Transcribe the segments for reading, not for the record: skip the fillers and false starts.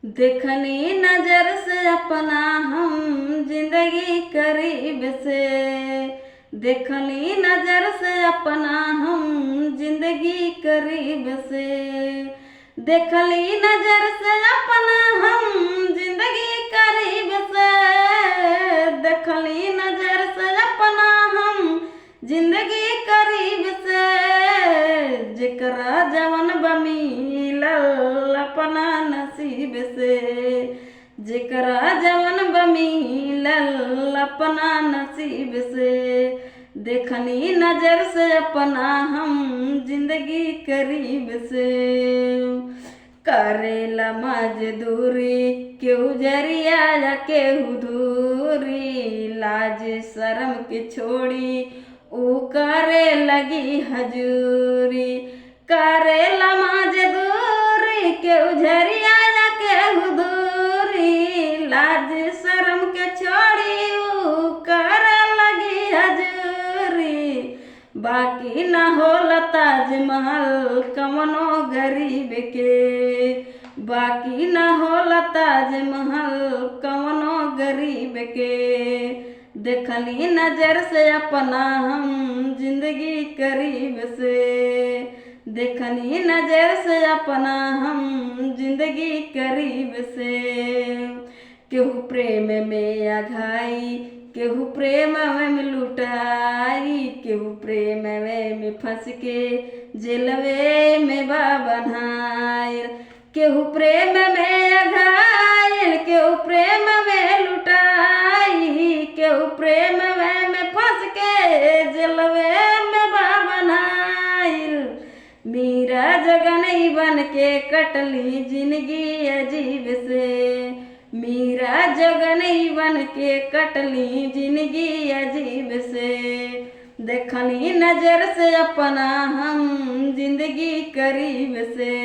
देखनी नजर से अपना हम जिंदगी करीब से। देखनी नजर से अपना हम जिंदगी करीब से। देखली नजर से अपना हम जिंदगी करीब से। देखली नजर से अपना हम जिंदगी करीब से। जेकरा जवन बमिलल अपना नसीब से। जेकरा जवन बमिलल अपना नसीब से। देखनी नजर से अपना हम जिंदगी करीब से। करेला मजदूरी केहू जरिया या केहू दूरी। लाज शर्म के छोड़ी ऊ करे लगी हजूरी। करेला मजदूरी केहू जरिया या केहू दूरी। लाज शर्म के छोड़ी ऊ करे लगी हजूरी। बाकी न होला ताजमहल कवनो गरीब के। बाकी न होला ताजमहल कवनो गरीब के। देखली नजर से अपना हम जिंदगी करीब से। देखनी नजर से अपना हम जिंदगी करीब से। केहू प्रेम में अघाई केहू प्रेम में लुटाई। केहू प्रेम में फंस के जेलवे में बन्हाइल। केहू प्रेम में अघाइल केहू प्रेम में लुटाई। केहू प्रेम में फंस के जेलवे में बन्हाइल। मीरा जगनई बन के कटली जिंदगी अजीब से। मीरा जगनई बन के कटली जिंदगी अजीब से। देखनी नजर से अपना हम जिंदगी करीब से।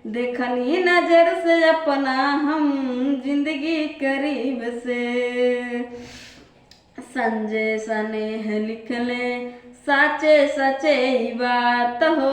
देखनी नजर से अपना हम जिंदगी करीब से। संजय स्नेह लिखले साचे सचे ही बात हो।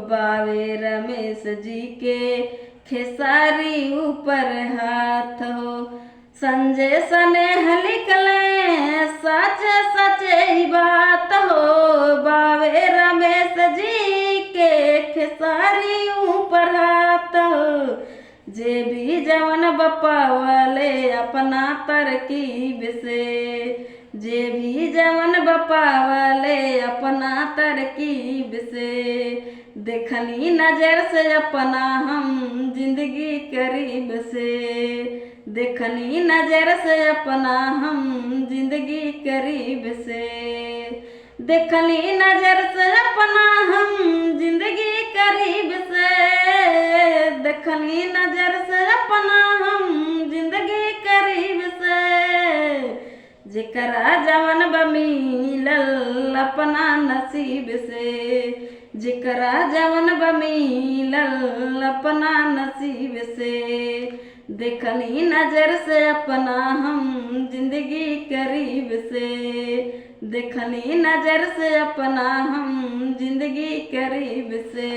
बावे रमेश जी के खेसारी ऊपर हाथ हो। संजय स्नेह लिखले साचे सचे ही बात हो। बावे रमेश जी के खेसारी ऊपर हाथ हो। जे भी जवन बपावले अपना तरकीब से। जे भी जवन बपावले अपना तरकीब से। देखनी नजर से अपना हम जिंदगी करीब से। देखनी नजर से अपना हम जिंदगी करीब से। देखनी नजर से अपना हम जिंदगी करीब से। देखनी नजर से अपना हम जिंदगी करीब से। जेकरा जवन बमिलल अपना नसीब से। जेकरा जवन बमिलल अपना नसीब से। देखनी नजर से अपना हम जिंदगी करीब से। देखनी नजर से अपना हम जिंदगी करीब से।